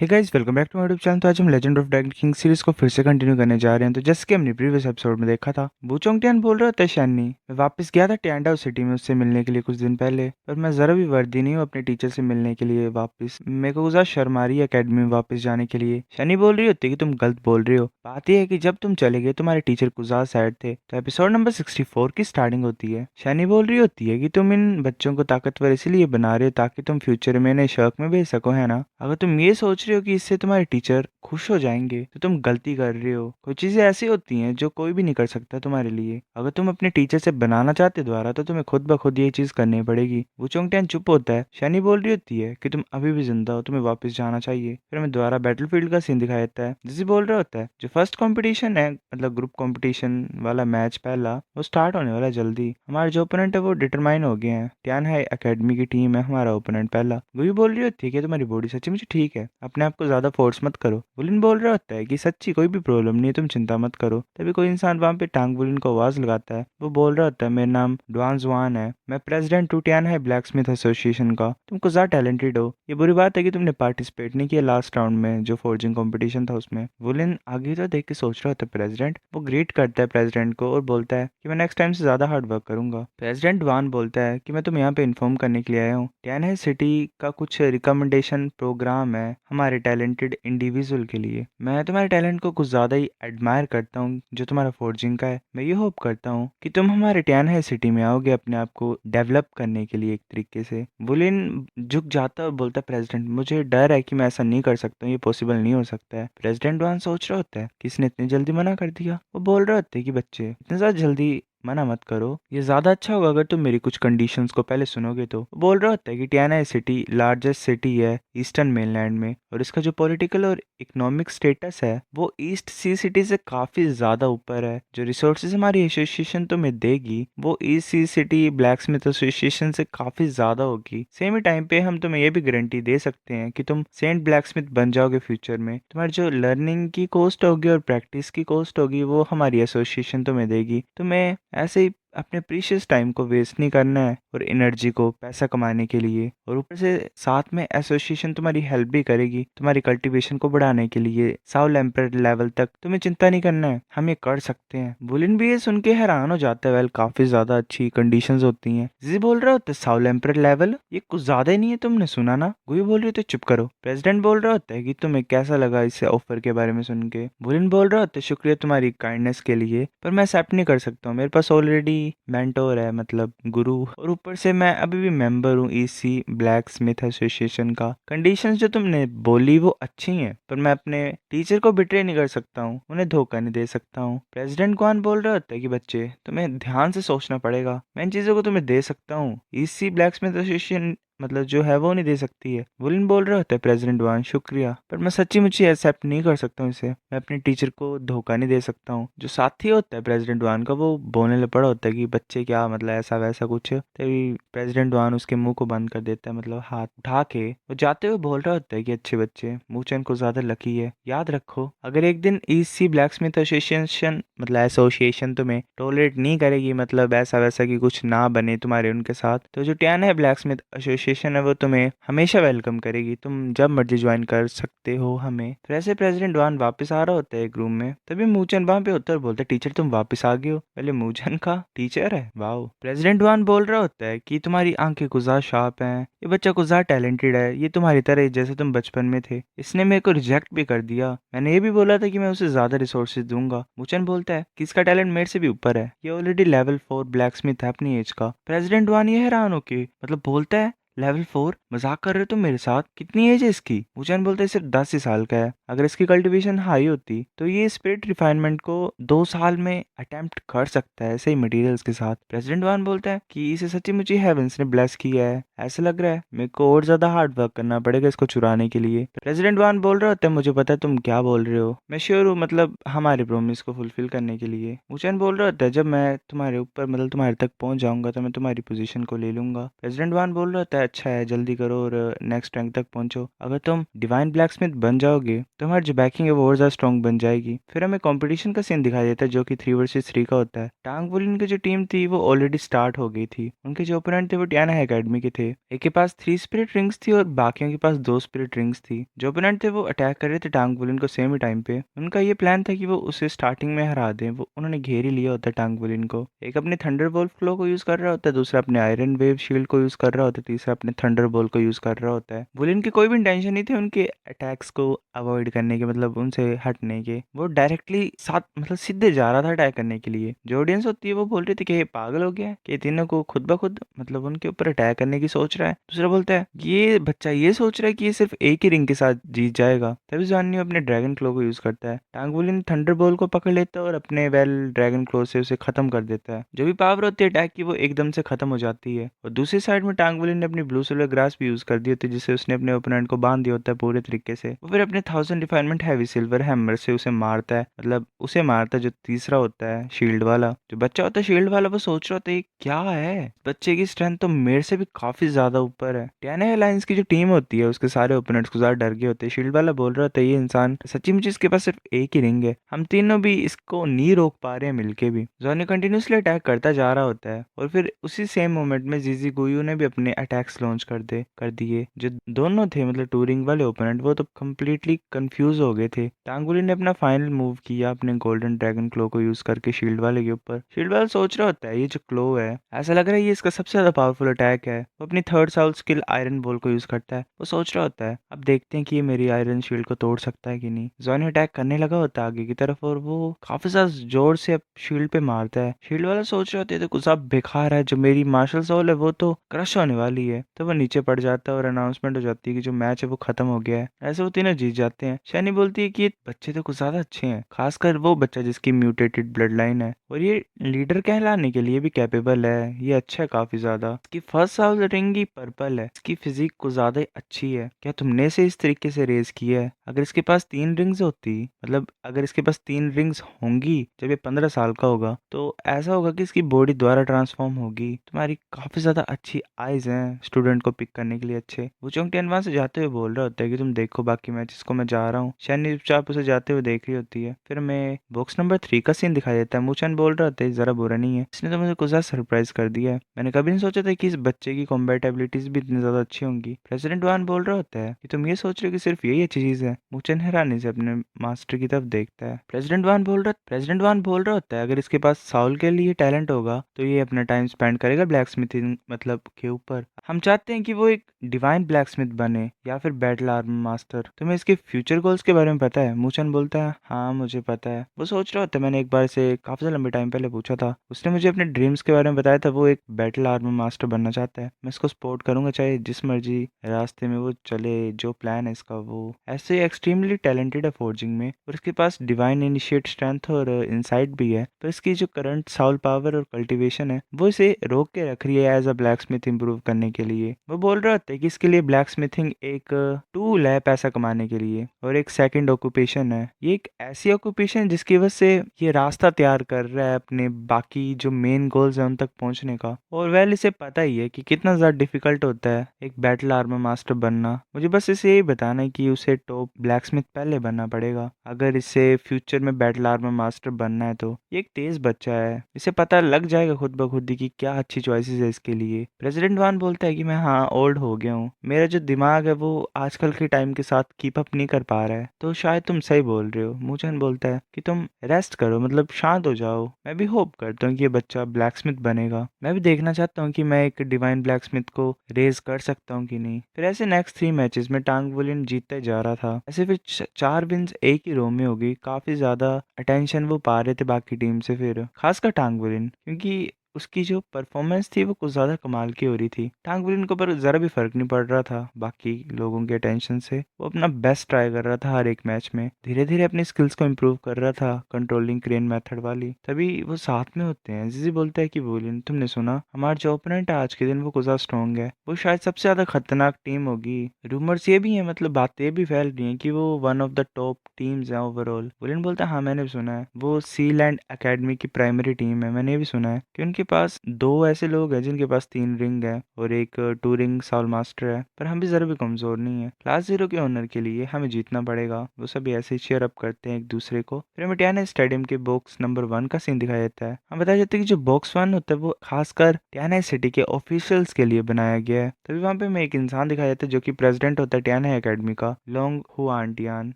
Hey guys, welcome back to my YouTube channel. तो आज हम legend of dragon king series को फिर से कंटिन्यू करने जा रहे हैं। तो जैसे कि हमने प्रीवियस एपिसोड में देखा था, वूचोंग टियान बोल रहा होता है शैनी, मैं वापस गया था टियांडाओ सिटी में उससे मिलने के लिए कुछ दिन पहले, पर मैं जरा भी वर्दी नहीं हूँ अपने टीचर से मिलने के लिए वापस। मेरे को गुजार शर्म आ रही है अकेडमी में वापस जाने के लिए। शैनी बोल रही होती है कि तुम गलत बोल रही हो। बात यह है कि जब तुम चले गए तुम्हारे टीचर गुजार सैड थे। तो एपिसोड नंबर 64 की स्टार्टिंग होती है। शैनी बोल रही होती है कि तुम इन बच्चों को ताकतवर इसलिए बना रहे हो ताकि तुम फ्यूचर में इन्हें शर्क में भेज सको, है ना। अगर तुम ये सोच रहे हो कि इससे तुम्हारे टीचर खुश हो जाएंगे तो तुम गलती कर रहे हो। कुछ चीजें ऐसी होती हैं जो कोई भी नहीं कर सकता तुम्हारे लिए। अगर तुम अपने टीचर से बनाना चाहते दोबारा तो तुम्हें खुद ब खुद ये चीज करनी पड़ेगी। वो चोंगटियान चुप होता है। शनी बोल रही होती है कि तुम अभी भी जिंदा हो, तुम्हें वापस जाना चाहिए। फिर हमें दोबारा बैटलफील्ड का सीन दिखाया जाता है। जिसे बोल रहा होता है जो फर्स्ट कंपटीशन है, मतलब ग्रुप कंपटीशन वाला मैच पहला, वो स्टार्ट होने वाला है जल्दी। हमारे जो ओपोनेंट है वो डिटरमाइन हो गए हैं। टियान हाई एकेडमी की टीम है हमारा ओपोनेंट पहला। वो भी बोल रही होती है कि तुम्हारी बॉडी सच्ची मुझे ठीक है, अपने आप को ज्यादा फोर्स मत करो। बुलिन बोल रहा होता है कि सच्ची कोई भी प्रॉब्लम नहीं है, तुम चिंता मत करो। तभी कोई इंसान वहां पे टांग बुलिन को आवाज लगाता है। वो बोल रहा होता है मेरा नाम डुआन जुआन है, मैं प्रेसिडेंट टूटियान है ब्लैक स्मिथ एसोसिएशन का। तुमको ज्यादा टैलेंटेड हो। ये बुरी बात है कि तुमने पार्टिसिपेट नहीं किया लास्ट राउंड में जो फोर्जिंग कंपटीशन था उसमें। बुलिन आगे तो देख के सोच रहा होता है प्रेसिडेंट। वो ग्रीट करता है प्रेसिडेंट को और बोलता है कि मैं नेक्स्ट टाइम से ज्यादा हार्ड वर्क करूंगा। प्रेसिडेंट वान बोलता है कि मैं तुम्हें यहाँ पे इन्फॉर्म करने के लिए आया हूँ, टियान सिटी का कुछ रिकमेंडेशन प्रोग्राम है हमारे टैलेंटेड इंडिविजुअल के लिए। मैं तुम्हारे टैलेंट को कुछ ज़्यादा ही एडमायर करता हूँ जो तुम्हारा फोर्जिंग का है। मैं ये होप करता हूँ कि तुम हमारे टियान सिटी में आओगे अपने आप को डेवलप करने के लिए एक तरीके से। बुलिन झुक जाता है और बोलता है प्रेसिडेंट मुझे डर है कि मैं ऐसा नहीं कर सकता हूँ, ये पॉसिबल नहीं हो सकता है। प्रेसिडेंट वान सोच रहा होता है कि इसने इतनी जल्दी मना कर दिया। वो बोल रहे होते हैं कि बच्चे इतने ज़्यादा जल्दी मना मत करो, ये ज्यादा अच्छा होगा अगर तुम मेरी कुछ कंडीशंस को पहले सुनोगे। तो बोल रहा होता है कि टियाना सिटी लार्जेस्ट सिटी है ईस्टर्न मेनलैंड में, और इसका जो पॉलिटिकल और इकोनॉमिक स्टेटस है वो ईस्ट सी सिटी से काफी ज्यादा ऊपर है। जो रिसोर्सेज हमारी एसोसिएशन तुम्हें देगी वो ईस्ट सी सिटी ब्लैक स्मिथ एसोसिएशन से काफी ज्यादा होगी। सेम ही टाइम पे हम तुम्हें ये भी गारंटी दे सकते हैं कि तुम सेंट ब्लैक स्मिथ बन जाओगे फ्यूचर में। तुम्हारी जो लर्निंग की कॉस्ट होगी और प्रैक्टिस की कॉस्ट होगी वो हमारी एसोसिएशन तुम्हें देगी। तुम्हें ऐसे ही अपने प्रीशियस टाइम को वेस्ट नहीं करना है और एनर्जी को पैसा कमाने के लिए। और ऊपर से साथ में एसोसिएशन तुम्हारी हेल्प भी करेगी तुम्हारी कल्टीवेशन को बढ़ाने के लिए। साउल एम्पर लेवल तक तुम्हें चिंता नहीं करना है, हम ये कर सकते हैं। बुलिन भी ये सुन के हैरान हो जाता है। वेल, काफी ज्यादा अच्छी कंडीशंस होती हैं। जी बोल रहा होता है साउल एम्पर लेवल, ये कुछ ज्यादा ही नहीं है, तुमने सुना ना। गुई बोल रही तो चुप करो। प्रेसिडेंट बोल रहा होता है कि तुम्हें कैसा लगा इस ऑफर के बारे में सुन के। बुलिन बोल रहा होता है शुक्रिया तुम्हारी काइंडनेस के लिए, पर मैं एक्सेप्ट नहीं कर सकता हूँ। मेरे पास ऑलरेडी मेंटोर है, मतलब गुरु, और ऊपर से मैं अभी भी मेंबर हूँ ईसी ब्लैक स्मिथ एसोसिएशन का। कंडीशंस जो तुमने बोली वो अच्छी हैं, पर मैं अपने टीचर को बिट्रे नहीं कर सकता हूँ, उन्हें धोखा नहीं दे सकता हूँ। प्रेसिडेंट कौन बोल रहा होता है कि बच्चे तुम्हें ध्यान से सोचना पड़ेगा, मैं इन चीजों को तुम्हें दे सकता हूँ, ईसी ब्लैक स्मिथ एसोसिएशन मतलब जो है वो नहीं दे सकती है। वुलिन बोल रहा होता है प्रेसिडेंट वान शुक्रिया, पर मैं सच्ची मुच्ची एक्सेप्ट नहीं कर सकता हूँ इसे। मैं अपने टीचर को धोखा नहीं दे सकता हूँ। जो साथी होता है प्रेसिडेंट वान का वो बोलने लग पड़ा होता है कि बच्चे क्या, मतलब ऐसा वैसा कुछ। तभी प्रेसिडेंट वान उसके मुंह को बंद कर देता है, मतलब हाथ उठा के वो जाते हुए बोल रहा होता है कि अच्छे बच्चे मूचन को ज्यादा लकी है। याद रखो अगर एक दिन ईसी ब्लैक स्मिथ एसोसिएशन मतलब एसोसिएशन तुम्हें टॉलरेट नहीं करेगी, मतलब ऐसा वैसा कि कुछ ना बने तुम्हारे उनके साथ, तो जो टियाना है ब्लैक स्मिथ एसोसिएशन है वो तुम्हें हमेशा वेलकम करेगी। तुम जब मर्जी ज्वाइन कर सकते हो हमें। फिर ऐसे प्रेसिडेंट वान वापस आ रहा होता है एक रूम में। तभी मूचन वहां पे होता है और बोलता है टीचर तुम वापस आ गए हो। पहले मूचन का टीचर है, वाओ। प्रेसिडेंट वान बोल रहा होता है कि तुम्हारी आंखें कुछ ज्यादा शार्प हैं, ये बच्चा कुछ ज्यादा टैलेंटेड है, ये तुम्हारी तरह ही जैसे तुम बचपन में थे। इसने मेरे को रिजेक्ट भी कर दिया, मैंने ये भी बोला था कि मैं उसे ज्यादा रिसोर्सेज दूंगा। मूचन बोलता है कि इसका टैलेंट मेरे से भी ऊपर है, ये ऑलरेडी लेवल 4 ब्लैक स्मिथ है अपनी एज का। प्रेसिडेंट वान ये हैरान होके मतलब बोलता है लेवल 4, मजाक कर रहे हो तुम मेरे साथ, कितनी एज है इसकी। मुचैन बोलते हैं सिर्फ 10 ही साल का है, अगर इसकी कल्टीवेशन हाई होती तो ये स्पिरिट रिफाइनमेंट को 2 साल में अटेम्प्ट कर सकता है ऐसे ही मटेरियल्स के साथ। प्रेसिडेंट वान बोलता है कि इसे सच्ची मुच्ची हेवेंस ने ब्लेस किया है, ऐसा लग रहा है मेरे को और ज्यादा हार्ड वर्क करना पड़ेगा इसको चुराने के लिए। प्रेसिडेंट वान बोल रहा होता है मुझे पता है तुम क्या बोल रहे हो, मैं श्योर हूँ, मतलब हमारे प्रोमिस को फुलफिल करने के लिए। मुचैन बोल रहा होता है जब मैं तुम्हारे ऊपर मतलब तुम्हारे तक पहुंच जाऊंगा तो मैं तुम्हारी पोजीशन को ले लूंगा। प्रेसिडेंट वान बोल रहा होता है अच्छा है, जल्दी करो और नेक्स्ट रैंक तक पहुंचो। अगर तुम डिवाइन ब्लैक स्मिथ बन जाओगे तो हमारी जो बैकिंग है वो और ज़्यादा स्ट्रॉन्ग बन जाएगी। फिर हमें कंपटीशन का सीन दिखाई देता है जो कि 3 वर्सेस 3 का होता है। टांग बुलिन की जो टीम थी वो ऑलरेडी स्टार्ट हो गई थी। उनके जो ओपोनेंट थे वो टियाना एकेडमी के थे। एक के पास 3 स्पिरिट रिंग्स थी और बाकियों के पास 2 स्पिरिट रिंग्स थी। जो ओपोनेंट थे वो अटैक कर रहे थे टांग बुलिन को सेम ही टाइम पे। उनका ये प्लान था कि वो उसे स्टार्टिंग में हरा दें। वो उन्होंने घेर ही लिया होता है टांग बुलिन को। एक अपने थंडर बोल्ट फ्लो को यूज कर रहा होता है, दूसरा अपने आयरन वेव शील्ड को यूज कर रहा होता है, तीसरा अपने थंडर बोल को यूज कर रहा होता है। बुलिन की कोई भी इंटेंशन नहीं थी उनके अटैक्स को अवॉइड करने के, मतलब उनसे हटने के। वो डायरेक्टली साथ मतलब सीधे जा रहा था अटैक करने के लिए। जो ऑडियंस होती है वो बोल रही थी कि ये पागल हो गया है कि ये तीनों को खुद ब खुद मतलब उनके ऊपर अटैक करने की सोच रहा है। दूसरा बोलता है ये बच्चा ये सोच रहा है कि ये सिर्फ एक ही रिंग के साथ जीत जाएगा। तभी जॉनी अपने ड्रैगन क्लो को यूज करता है। टांग बुलिन थंडर बोल को पकड़ लेता है और अपने ड्रैगन क्लो से उसे खत्म कर देता है। जो भी पावर होती है अटैक की वो एकदम से खत्म हो जाती है। और दूसरी साइड में टांग बुलिन ने अपनी ब्लू सिल्वर ग्रास भी यूज कर दी होती है, जिससे उसने अपने ओपोनेंट को बांध दिया होता है पूरे तरीके से। वो फिर अपने 1000 रिफाइनमेंट हैवी सिल्वर हैमर से उसे मारता है, मतलब उसे मारता है जो तीसरा होता है शील्ड वाला। जो बच्चा होता है शील्ड वाला वो सोच रहा होता है ये क्या है, बच्चे की स्ट्रेंथ तो मेरे से भी काफी ज्यादा ऊपर है। टियाना अलायंस की जो टीम होती है उसके सारे ओपोनेंट्स को ज्यादा डर गए होते हैं। शील्ड वाला बोल रहा होता है ये इंसान सच्ची मुझे इसके पास सिर्फ एक ही रिंग है, हम तीनों भी इसको नहीं रोक पा रहे हैं मिलके भी। जॉनी कंटिन्यूसली अटैक करता जा रहा होता है और फिर उसी सेम मोमेंट में जीजी गुयू ने भी अपने अटैक्स लॉन्च कर दिए। जो दोनों थे मतलब टूरिंग वाले ओपोनेंट वो तो कम्प्लीटली कंफ्यूज हो गए थे। टांगुली ने अपना फाइनल मूव किया अपने गोल्डन ड्रैगन क्लो को यूज करके शील्ड वाले के ऊपर। शील्ड वाला सोच रहा होता है ये जो क्लो है ऐसा लग रहा है ये इसका सबसे ज्यादा पावरफुल अटैक है। वो अपनी third Saul skill iron ball को यूज करता है। वो सोच रहा होता है अब देखते हैं कि ये मेरी आयरन शील्ड को तोड़ सकता है कि नहीं। जॉनी अटैक करने लगा होता है आगे की तरफ और वो काफी ज्यादा जोर से अब शील्ड पे मारता है। शील्ड वाला सोच रहा होता है तो कुछ अब बेकार है, जो मेरी मार्शल सोल है वो तो क्रश होने वाली है। तो वो नीचे पड़ जाता है और अनाउंसमेंट हो जाती है कि जो मैच है वो खत्म हो गया है। ऐसे वो तीनों जीत जाते हैं। शैनी बोलती है कि ये बच्चे तो कुछ ज्यादा अच्छे हैं, खासकर वो बच्चा जिसकी म्यूटेटेड ब्लड लाइन है और ये लीडर कहलाने के लिए भी कैपेबल है। ये अच्छा है काफी ज्यादा। इसकी फर्स्ट साउल रिंग ही पर्पल है, इसकी फिजिक कुछ ज्यादा ही अच्छी है। क्या तुमने इसे इस तरीके से रेस किया है? अगर इसके पास 3 रिंग्स होती, मतलब अगर इसके पास 3 रिंग्स होंगी जब ये 15 साल का होगा तो ऐसा होगा कि इसकी बॉडी दोबारा ट्रांसफॉर्म होगी। तुम्हारी काफी ज्यादा अच्छी आईज हैं स्टूडेंट को पिक करने के लिए अच्छे। वो चोंगटियानवान से जाते हुए बोल रहा होता है कि तुम देखो बाकी मैचेस को, मैं जा रहा हूँ। शैनी चुपचाप उसे जाते हुए देख रही होती है। फिर हमें बॉक्स नंबर 3 का सीन दिखाई देता है। मूचन बोल रहा होता है जरा बुरा नहीं है, इसने तो मुझे कुछ ज्यादा सरप्राइज कर दिया है। मैंने कभी नहीं सोचा था कि इस बच्चे की कॉम्बैट एबिलिटीज भी इतनी ज्यादा अच्छी होंगी। प्रेसिडेंट वान बोल रहा होता है कि तुम ये सोच रहे हो कि सिर्फ यही अच्छी चीज है। मूचन हैरानी से अपने मास्टर की तरफ देखता है। प्रेसिडेंट वान बोल रहा होता है अगर इसके पास साउल के लिए टैलेंट होगा तो ये अपना टाइम स्पेंड करेगा ब्लैक स्मिथिंग मतलब के ऊपर। हम चाहते हैं कि वो एक डिवाइन ब्लैक स्मिथ बने या फिर बैटल आर्मर मास्टर। तुम्हें इसके फ्यूचर गोल्स के बारे में पता है? मूचन बोलता है हाँ मुझे पता है। वो सोच रहा होता है मैंने एक बार से काफी लंबे टाइम पहले पूछा था, उसने मुझे अपने ड्रीम्स के बारे में बताया था। वो एक बैटल आर्मर मास्टर बनना चाहता है। मैं इसको सपोर्ट करूंगा चाहे जिस मर्जी रास्ते में वो चले, जो प्लान है इसका। वो ऐसे एक्सट्रीमली टैलेंटेड है फोर्जिंग में और इसके पास डिवाइन इनिशिएट स्ट्रेंथ और इनसाइट भी है। पर इसकी जो करंट साउल पावर और कल्टीवेशन है वो इसे रोक के रख रही है as a blacksmith improve करने के लिए। वो बोल रहा था कि इसके लिए ब्लैक स्मिथिंग एक टूल है पैसा कमाने के लिए और एक सेकंड ऑक्यूपेशन है। ये एक ऐसी ऑक्यूपेशन जिसकी वजह से ये रास्ता तैयार कर रहा है अपने बाकी जो मेन गोल्स है उन तक पहुंचने का। और वेल इसे पता ही है कि कितना ज्यादा डिफिकल्ट होता है एक बैटल आर्मर मास्टर बनना। मुझे बस इसे यही बताना है कि उसे टॉप ब्लैक स्मिथ पहले बनना पड़ेगा अगर इसे फ्यूचर में बैटल आर्मर मास्टर बनना है। तो ये एक तेज बच्चा है, इसे पता लग जाएगा खुद ब खुद ही कि क्या अच्छी चॉइसेस है इसके लिए। प्रेसिडेंट वान बोलता है कि मैं हाँ ओल्ड हो गया हूँ, मेरा जो दिमाग है वो आजकल के टाइम के साथ कीप अप नहीं कर पा रहा है। तो शायद तुम सही बोल रहे हो। मूचन बोलता है कि तुम रेस्ट करो, मतलब शांत हो जाओ। मैं भी होप करता हूँ कि ये बच्चा ब्लैक स्मिथ बनेगा। मैं भी देखना चाहता हूँ कि मैं एक डिवाइन ब्लैक स्मिथ को रेज कर सकता हूँ कि नहीं। फिर ऐसे नेक्स्ट 3 मैचेस में टांग वुलिन जीतता ही जा रहा था। ऐसे फिर 4 विन्स एक ही रो में हो गई। काफी ज्यादा अटेंशन वो पा रहे थे बाकी टीम से, फिर खासकर टांग वुलिन, क्योंकि उसकी जो परफॉर्मेंस थी वो कुछ ज़्यादा कमाल की हो रही थी। टांग विलिन को पर ज़रा भी फर्क नहीं पड़ रहा था बाकी लोगों के अटेंशन से। वो अपना बेस्ट ट्राई कर रहा था हर एक मैच में, धीरे धीरे अपनी स्किल्स को इम्प्रूव कर रहा था कंट्रोलिंग क्रेन मेथड वाली। तभी वो साथ में होते हैं। जीजी बोलता है कि विलिन तुमने सुना हमारा जो ओपोनेंट है आज के दिन वो कुछ ज़्यादा स्ट्रॉन्ग है, वो शायद सबसे ज़्यादा खतरनाक टीम होगी। रूमर्स ये भी है, मतलब बातें भी फैल रही हैं कि वो one of the top teams है ओवरऑल। विलिन बोलता है हाँ मैंने भी सुना है, वो सी लैंड अकेडमी की प्राइमरी टीम है, मैंने भी सुना है कि उनके के पास दो ऐसे लोग हैं जिनके पास 3 रिंग है और एक 2 रिंग साउल मास्टर है, पर हम भी जरा भी कमजोर नहीं है। क्लास 0 के ऑनर के लिए हमें जीतना पड़ेगा। वो सभी ऐसे ही चेयर अप करते हैं एक दूसरे को। फिर हमें टियाना स्टेडियम के बॉक्स नंबर 1 का सीन दिखाया जाता है। हम बताया जाता है कि जो बॉक्स 1 होता है वो खासकर टियाना सिटी के ऑफिशियल्स के लिए बनाया गया है। तभी वहाँ पे हमें एक इंसान दिखाया जाता है जो कि प्रेसिडेंट होता है टियाना एकेडमी का, लोंग हुआनटियान।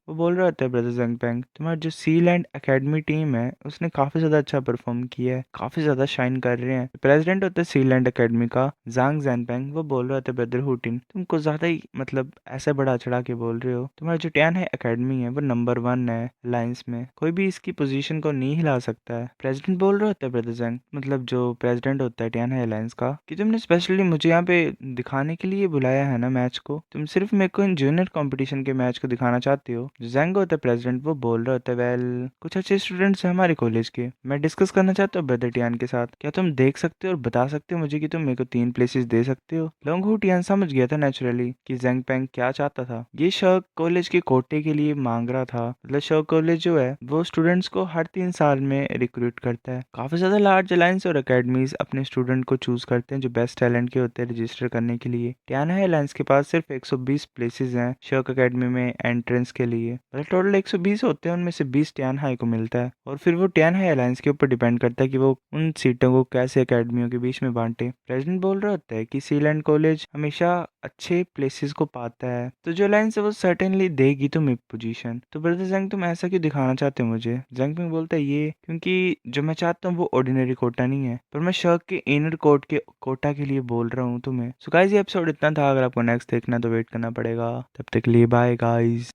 वो बोल रहा होता है, ब्रदर जेंगपेंग, तुम्हारा जो सी लैंड एकेडमी टीम है उसने काफी ज्यादा अच्छा परफॉर्म किया है, काफी ज्यादा शाइन कर रहे हैं। प्रेसिडेंट होता है सी लैंड एकेडमी का, जांग जैनपेंग। वो बोल रहा होता है, ब्रदर हुटिन, तुम कुछ ज्यादा ही मतलब ऐसे बड़ा चढ़ा के बोल रहे हो। तुम्हारा जो टियाना है एकेडमी है वो नंबर 1 है अलायंस में, कोई भी इसकी पोजीशन को नहीं हिला सकता है। प्रेसिडेंट बोल रहा होता है, ब्रदर जैंग, मतलब जो प्रेसिडेंट होता है टियाना अलायंस का, कि तुमने स्पेशली मुझे यहाँ पे दिखाने के लिए बुलाया है ना मैच को, तुम सिर्फ मेरे को इन जूनियर कंपटीशन के मैच को दिखाना चाहते हो। जो जैंग होता है प्रेसिडेंट, वो बोल रहा होता है, वेल कुछ अच्छे स्टूडेंट्स हैं हमारे कॉलेज के, मैं डिस्कस करना चाहता हूँ ब्रदर टियान के साथ। क्या तुम देख सकते हो और बता सकते हो मुझे कि तुम मेरे को 3 प्लेसेस दे सकते हो। लोंगहू टियान समझ गया था नेचुरली कि जैंग पेंग क्या चाहता था। ये शर्क कॉलेज के कोटे के लिए मांग रहा था। मतलब शर्क कॉलेज जो है वो स्टूडेंट्स को हर 3 साल में रिक्रूट करता है। काफी ज्यादा लार्ज अलायंस और अकेडमीज अपने स्टूडेंट को चूज करते हैं जो बेस्ट टैलेंट के होते हैं रजिस्टर करने के लिए। टियाना अलायंस के पास सिर्फ 120 प्लेसेस हैं शर्क अकेडमी में एंट्रेंस के लिए। मतलब टोटल 120 होते हैं, उनमें से 20 टियान हाई को मिलता है और फिर वो टियान हाई अलायंस के ऊपर डिपेंड करता है कि वो उन सीटों को कैसे अकेडमियों के बीच में बांटे। प्रेसिडेंट बोल रहा होता है कि सीलैंड कॉलेज हमेशा अच्छे प्लेसेस को पाता है, तो जो अलायंस है वो सर्टेनली देगी तुम्हें पोजीशन। तो ब्रदर जंग, तुम ऐसा क्यों दिखाना चाहते हो मुझे। जंग पिंग बोलता है, ये क्योंकि जो मैं चाहता हूँ वो ऑर्डिनरी कोटा नहीं है, पर मैं शर्क के इनर कोर्ट के कोटा के लिए बोल रहा हूँ तुम्हें। सो गाइस, ये एपिसोड इतना था। अगर आपको नेक्स्ट देखना है तो वेट करना पड़ेगा। तब तक के लिए बाय गाइस।